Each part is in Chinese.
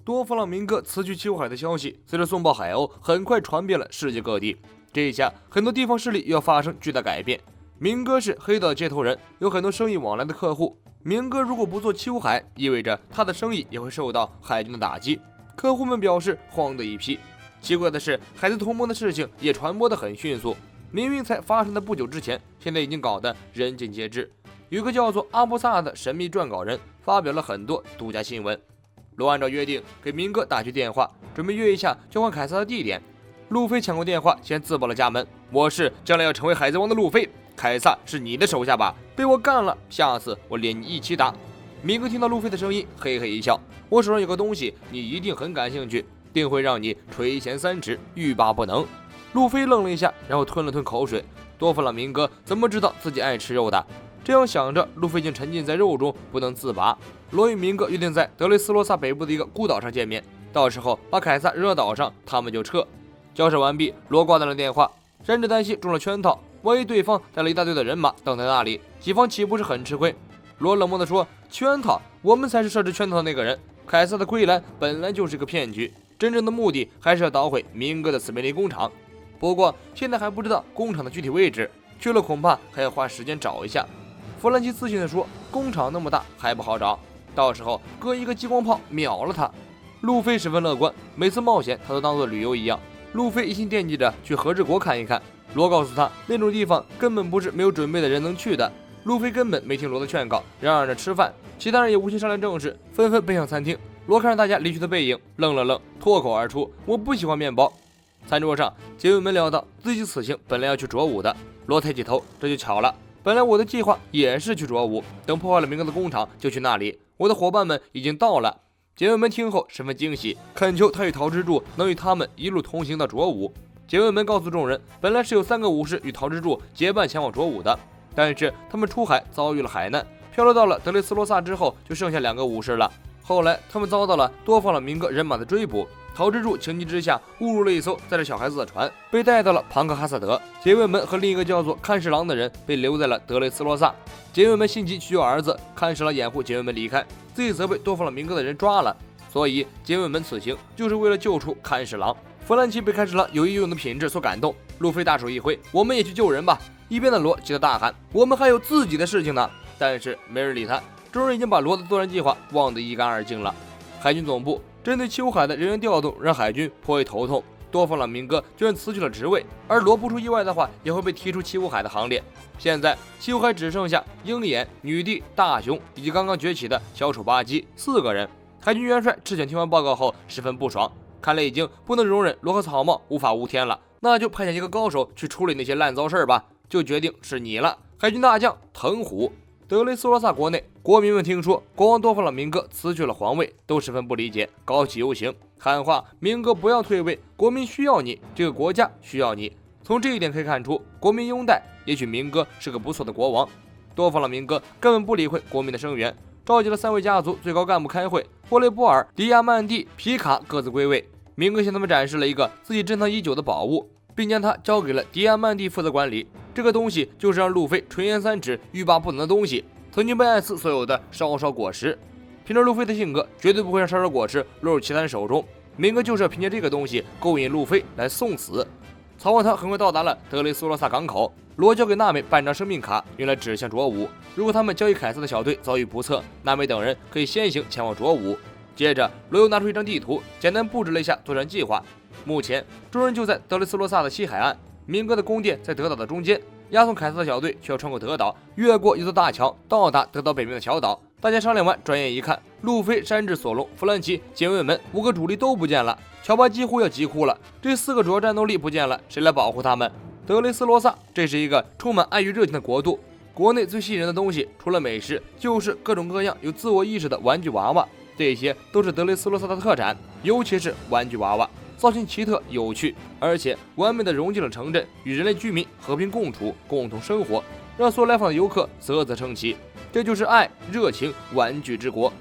多弗朗明哥辞去秋海的消息随着送报海鸥很快传遍了世界各地。这一下，很多地方势力又要发生巨大改变。明哥是黑道接头人，有很多生意往来的客户。明哥如果不做秋海，意味着他的生意也会受到海军的打击。客户们表示慌的一批。奇怪的是，海贼同盟的事情也传播得很迅速。明明才发生的不久之前，现在已经搞得人尽皆知。有个叫做阿布萨的神秘撰稿人发表了很多独家新闻。罗按照约定给明哥打去电话，准备约一下交换凯撒的地点。路飞抢过电话，先自报了家门：“我是将来要成为海贼王的路飞，凯撒是你的手下吧？被我干了，下次我连你一起打。”明哥听到路飞的声音，嘿嘿一笑：“我手上有个东西，你一定很感兴趣，定会让你垂涎三尺，欲罢不能。”路飞愣了一下，然后吞了吞口水。多弗朗明哥怎么知道自己爱吃肉的？这样想着，路飞已经沉浸在肉中不能自拔。罗与明哥约定在德雷斯罗萨北部的一个孤岛上见面，到时候把凯撒扔到岛上，他们就撤。交涉完毕，罗挂断了电话，忍着担心中了圈套，万一对方带了一大堆的人马等在那里，己方岂不是很吃亏？罗冷漠地说：“圈套，我们才是设置圈套的那个人。凯撒的归来本来就是个骗局，真正的目的还是要捣毁明哥的斯梅利工厂。不过现在还不知道工厂的具体位置，去了恐怕还要花时间找一下。”弗兰奇自信地说：“工厂那么大，还不好找，到时候搁一个激光炮秒了他。”路飞十分乐观，每次冒险他都当作旅游一样。路飞一心惦记着去和之国看一看。罗告诉他，那种地方根本不是没有准备的人能去的。路飞根本没听罗的劝告，嚷嚷着吃饭。其他人也无心商量正事，纷纷奔向餐厅。罗看着大家离去的背影，愣了愣，脱口而出：“我不喜欢面包。”餐桌上，杰尾门料到自己此行本来要去卓武的。罗抬起头，这就巧了，本来我的计划也是去卓武，等破坏了明哥的工厂就去那里。我的伙伴们已经到了。杰尾门听后十分惊喜，恳求他与桃之助能与他们一路同行到卓武。杰尾门告诉众人，本来是有3个武士与桃之助结伴前往卓武的，但是他们出海遭遇了海难，漂流到了德雷斯罗萨之后，就剩下2个武士了。后来他们遭到了多弗朗明哥人马的追捕，桃之助情急之下误入了一艘载着小孩子的船，被带到了庞克哈萨德。杰尾门和另一个叫做看侍郎的人被留在了德雷斯罗萨。杰尾门心急去救儿子，看侍郎掩护杰尾门离开，自己则被多弗朗明哥的人抓了。所以杰尾门此行就是为了救出看侍郎。弗兰奇被看侍郎有义勇的品质所感动，路飞大手一挥：“我们也去救人吧！”一边的罗急得大喊：“我们还有自己的事情呢！”但是没人理他，众人已经把罗的作战计划忘得一干二净了。海军总部针对秋海的人员调动让海军颇为头痛，多弗朗明哥居然辞去了职位，而罗不出意外的话也会被踢出七武海的行列。现在七武海只剩下鹰眼、女帝、大雄以及刚刚崛起的小丑巴基4个人。海军元帅赤犬听完报告后十分不爽，看来已经不能容忍罗和草帽无法无天了，那就派遣一个高手去处理那些烂糟事吧，就决定是你了，海军大将藤虎。德雷斯罗萨国内，国民们听说国王多弗朗明哥辞去了皇位，都十分不理解，搞起游行，喊话明哥不要退位，国民需要你，这个国家需要你。从这一点可以看出，国民拥戴，也许明哥是个不错的国王。多弗朗明哥根本不理会国民的声援，召集了3位家族最高干部开会，霍雷波尔、迪亚曼蒂、皮卡各自归位。明哥向他们展示了一个自己珍藏已久的宝物，并将它交给了迪亚曼蒂负责管理。这个东西就是让路飞垂涎三尺、欲罢不能的东西，曾经被艾斯所有的烧烧果实。凭着路飞的性格，绝对不会让烧烧果实落入其他人手中。明哥就是要凭借这个东西勾引路飞来送死。曹万堂很快到达了德雷斯罗萨港口，罗交给娜美半张生命卡，用来指向卓武。如果他们交易凯撒的小队遭遇不测，娜美等人可以先行前往卓武。接着，罗又拿出一张地图，简单布置了一下作战计划。目前，众人就在德雷斯罗萨的西海岸，明哥的宫殿在德岛的中间，押送凯撒的小队需要穿过德岛，越过一座大桥，到达德岛北面的小岛。大家商量完，转眼一看，路飞、山治、索隆、弗兰奇、警卫们5个主力都不见了。乔巴几乎要急哭了，这4个主要战斗力不见了，谁来保护他们？德雷斯罗萨，这是一个充满爱与热情的国度。国内最吸引人的东西，除了美食，就是各种各样有自我意识的玩具娃娃，这些都是德雷斯罗萨的特产，尤其是玩具娃娃，造型奇特有趣，而且完美的融进了城镇，与人类居民和平共处，共同生活，让所有来访的游客啧啧称奇。这就是爱、热情、玩具之国。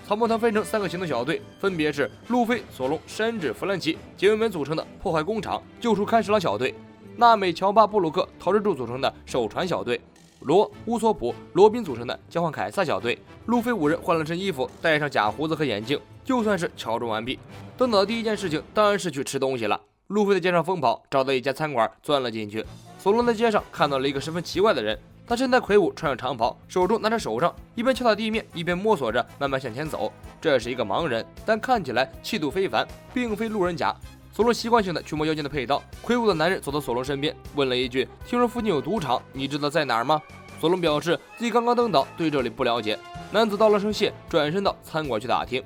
草帽团分成3个行动小队，分别是路飞、索隆、山治、弗兰奇、警卫们组成的破坏工厂、救出看侍郎小队，娜美、乔巴、布鲁克、陶之助组成的守船小队。罗、乌索普、罗宾组成的交换凯撒小队。路飞5人换了身衣服，戴上假胡子和眼镜，就算是乔装完毕。等到的第一件事情当然是去吃东西了。路飞在街上疯跑，找到一家餐馆钻了进去。索隆在街上看到了一个十分奇怪的人，他身材魁梧，穿上长袍，手中拿着手杖，一边敲打地面，一边摸索着慢慢向前走。这是一个盲人，但看起来气度非凡，并非路人甲。索隆习惯性的去摸腰间的佩刀。魁梧的男人走到索隆身边，问了一句：“听说附近有赌场，你知道在哪儿吗？”索隆表示自己刚刚登岛，对这里不了解。男子道了声谢，转身到餐馆去打听。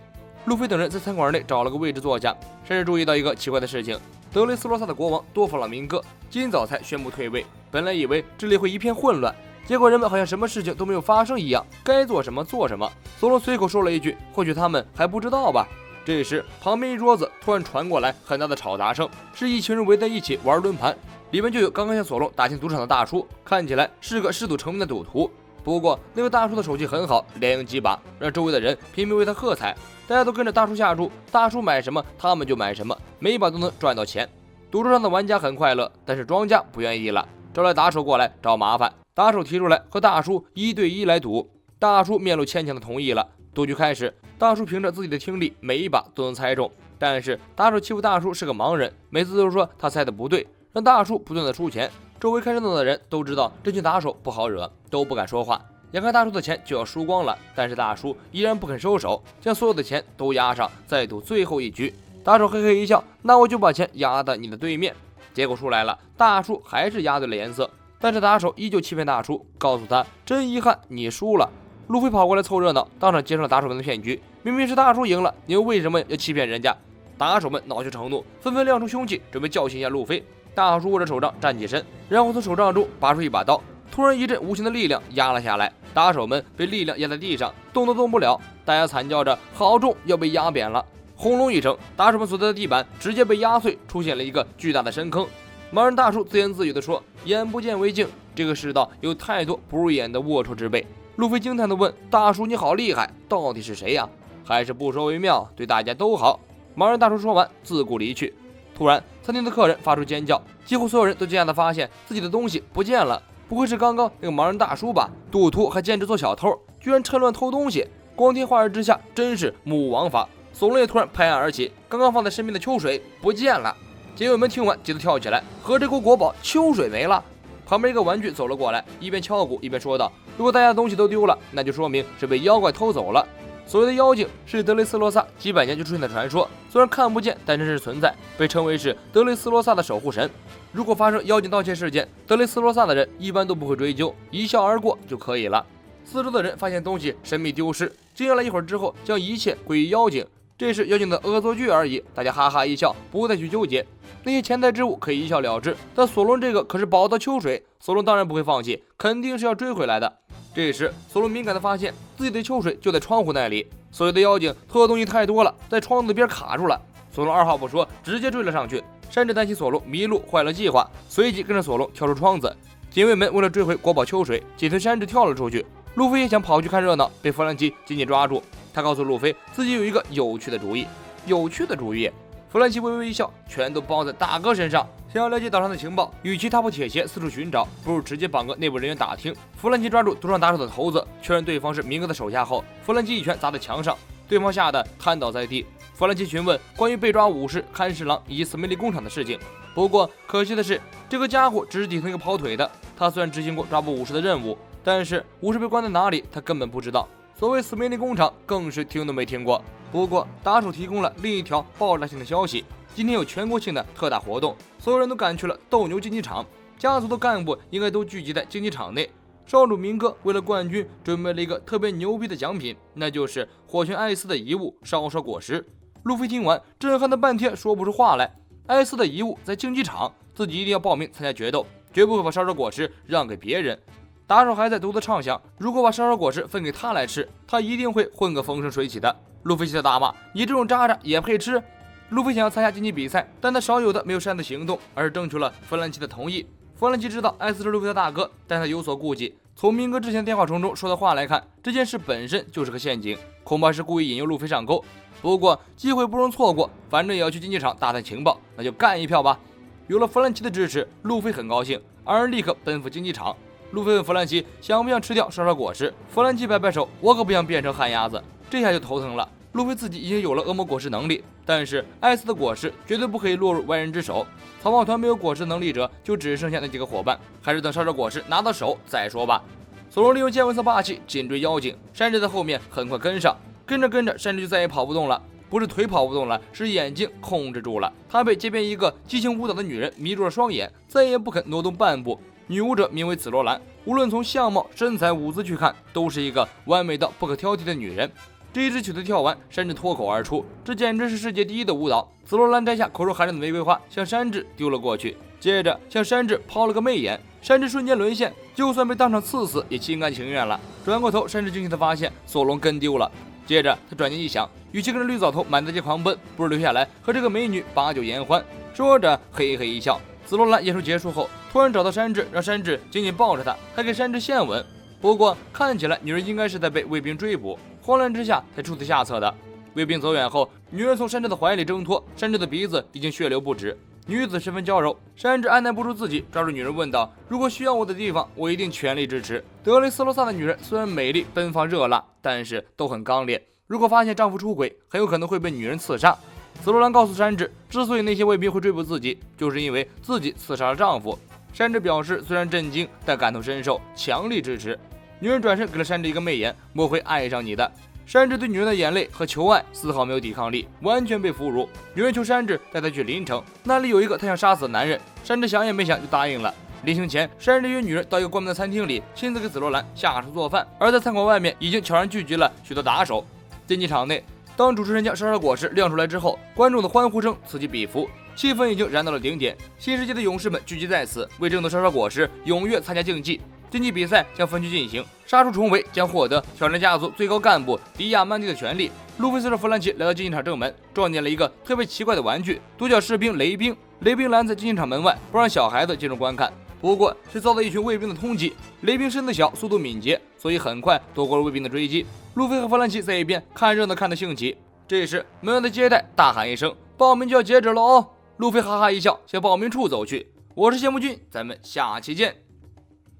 路飞等人在餐馆内找了个位置坐下，甚至注意到一个奇怪的事情：德雷斯罗萨的国王多弗朗明哥今早才宣布退位。本来以为这里会一片混乱，结果人们好像什么事情都没有发生一样，该做什么做什么。索隆随口说了一句：“或许他们还不知道吧。”这时，旁边一桌子突然传过来很大的吵杂声，是一群人围在一起玩轮盘，里面就有刚刚向索隆打进赌场的大叔，看起来是个嗜赌成名的赌徒。不过那个大叔的手气很好，连赢几把，让周围的人频频为他喝彩，大家都跟着大叔下注，大叔买什么他们就买什么，每一把都能赚到钱。赌桌上的玩家很快乐，但是庄家不愿意了，招来打手过来找麻烦。打手提出来和大叔1对1来赌，大叔面露牵强的同意了。赌局开始，大叔凭着自己的听力，每一把都能猜中。但是打手欺负大叔是个盲人，每次都说他猜的不对，让大叔不断的出钱。周围看热闹的人都知道这群打手不好惹，都不敢说话。眼看大叔的钱就要输光了，但是大叔依然不肯收手，将所有的钱都押上，再赌最后一局。打手嘿嘿一笑，那我就把钱押到你的对面。结果出来了，大叔还是押对了颜色，但是打手依旧欺骗大叔，告诉他真遗憾，你输了。路飞跑过来凑热闹，当场揭穿了打手们的骗局。明明是大叔赢了，你们为什么要欺骗人家？打手们恼羞成怒，纷纷亮出凶器，准备教训一下路飞。大叔握着手杖站起身，然后从手杖中拔出一把刀，突然一阵无形的力量压了下来，打手们被力量压在地上，动都动不了。大家惨叫着，好重，要被压扁了。轰隆一声，打手们所在的地板直接被压碎，出现了一个巨大的深坑。盲人大叔自言自语地说：“眼不见为净，这个世道有太多不入眼的龌龊之辈。”路飞惊叹地问：“大叔，你好厉害，到底是谁呀？还是不说为妙，对大家都好。”盲人大叔说完，自顾离去。突然，餐厅的客人发出尖叫，几乎所有人都惊讶地发现自己的东西不见了。不会是刚刚那个盲人大叔吧？赌徒还兼职做小偷，居然趁乱偷东西，光天化日之下，真是目无王法。索隆也突然拍案而起，刚刚放在身边的秋水不见了。结友们听完急得跳起来，和这口国宝秋水没了。旁边一个玩具走了过来，一边敲鼓一边说道：“如果大家的东西都丢了，那就说明是被妖怪偷走了。”所谓的妖精是德雷斯罗萨几百年就出现的传说，虽然看不见，但真实存在，被称为是德雷斯罗萨的守护神。如果发生妖精盗窃事件，德雷斯罗萨的人一般都不会追究，一笑而过就可以了。四周的人发现东西神秘丢失，惊讶了一会儿之后，将一切归于妖精，这是妖精的恶作剧而已，大家哈哈一笑，不会再去纠结。那些钱财之物可以一笑了之，但索隆这个可是宝刀秋水，索隆当然不会放弃，肯定是要追回来的。这时，索隆敏感地发现自己的秋水就在窗户那里。所有的妖精偷的东西太多了，在窗子边卡住了。索隆二话不说，直接追了上去，甚至担心索隆迷路坏了计划，随即跟着索隆跳出窗子。警卫们为了追回国宝秋水，紧随山治跳了出去。路飞也想跑去看热闹，被弗兰奇紧紧抓住。他告诉路飞自己有一个有趣的主意。有趣的主意？弗兰奇微微一笑，全都包在大哥身上。想要了解岛上的情报，与其踏破铁鞋四处寻找，不如直接绑个内部人员打听。弗兰奇抓住赌场打手的头子，确认对方是明哥的手下后，弗兰奇一拳砸在墙上，对方吓得瘫倒在地。弗兰奇询问关于被抓武士、看侍郎以及斯梅利工厂的事情。不过可惜的是，这个家伙只是底层一个跑腿的。他虽然执行过抓捕武士的任务，但是武士被关在哪里，他根本不知道。所谓斯梅利工厂，更是听都没听过。不过打手提供了另一条爆炸性的消息：今天有全国性的特大活动，所有人都赶去了斗牛竞技场，家族的干部应该都聚集在竞技场内。少主明哥为了冠军准备了一个特别牛逼的奖品，那就是火拳艾斯的遗物烧烧果实。路飞听完，震撼的半天说不出话来。艾斯的遗物在竞技场，自己一定要报名参加决斗，绝不会把烧烧果实让给别人。打手还在独自畅想，如果把烧烧果实分给他来吃，他一定会混个风生水起的。路飞气得大骂：“你这种渣渣也配吃！”路飞想要参加竞技比赛，但他少有的没有擅自行动，而是争取了弗兰奇的同意。弗兰奇知道艾斯是路飞的大哥，但他有所顾忌。从明哥之前电话中说的话来看，这件事本身就是个陷阱，恐怕是故意引诱路飞上钩。不过机会不容错过，反正也要去竞技场打探情报，那就干一票吧。有了弗兰奇的支持，路飞很高兴，二人立刻奔赴竞技场。路飞问弗兰奇想不想吃掉莎莎果实，弗兰奇摆摆手，我可不想变成旱鸭子。这下就头疼了。路飞自己已经有了恶魔果实能力，但是艾斯的果实绝对不可以落入外人之手。草帽团没有果实能力者，就只剩下那几个伙伴，还是等莎莎果实拿到手再说吧。索隆利用见闻色霸气紧追妖精，山治在后面很快跟上，跟着山治就再也跑不动了。不是腿跑不动了，是眼睛控制住了。他被街边一个激情舞蹈的女人迷住了双眼，再也不肯挪动半步。女舞者名为紫罗兰，无论从相貌、身材、舞姿去看，都是一个完美到不可挑剔的女人。这一支曲子跳完，山治脱口而出：“这简直是世界第一的舞蹈！”紫罗兰摘下口中含着的玫瑰花，向山治丢了过去，接着向山治抛了个媚眼。山治瞬间沦陷，就算被当场刺死也心甘情愿了。转过头，山治惊奇地发现索隆跟丢了。接着他转念一想，与其跟着绿藻头满大街狂奔，不如留下来和这个美女把酒言欢。说着嘿嘿一笑。紫罗兰演出结束后，突然找到山治，让山治紧紧抱着她，还给山治献吻。不过看起来女人应该是在被卫兵追捕，慌乱之下才出此下策的。卫兵走远后，女人从山治的怀里挣脱，山治的鼻子已经血流不止。女子十分娇柔，山治按耐不住自己，抓住女人问道：“如果需要我的地方，我一定全力支持。”德雷斯罗萨的女人虽然美丽、奔放、热辣，但是都很刚烈。如果发现丈夫出轨，很有可能会被女人刺杀。紫罗兰告诉山治，之所以那些卫兵会追捕自己，就是因为自己刺杀了丈夫。山治表示虽然震惊，但感同身受，强力支持。女人转身给了山治一个媚眼：“我会爱上你的。”山治对女人的眼泪和求爱丝毫没有抵抗力，完全被俘虏。女人求山治带她去临城，那里有一个她想杀死的男人。山治想也没想就答应了。临行前，山治约女人到一个关门的餐厅里，亲自给紫罗兰下厨做饭。而在餐馆外面，已经悄然聚集了许多打手。竞技场内，当主持人将莎莎果实亮出来之后，观众的欢呼声此起彼伏，气氛已经燃到了顶点。新世界的勇士们聚集在此，为争夺莎莎果实，踊跃参加竞技。竞技比赛将分区进行，杀出重围将获得挑战家族最高干部迪亚曼蒂的权利。路飞随着弗兰奇来到竞技场正门，撞见了一个特别奇怪的玩具——独角士兵雷兵。雷兵拦在竞技场门外，不让小孩子进入观看。不过是遭到一群卫兵的通缉。雷兵身子小，速度敏捷，所以很快躲过了卫兵的追击。路飞和弗兰奇在一边看热闹看得兴起。这时门外的接待大喊一声：“报名就要截止了哦！”路飞哈哈一笑，向报名处走去。我是谢幕君，咱们下期见。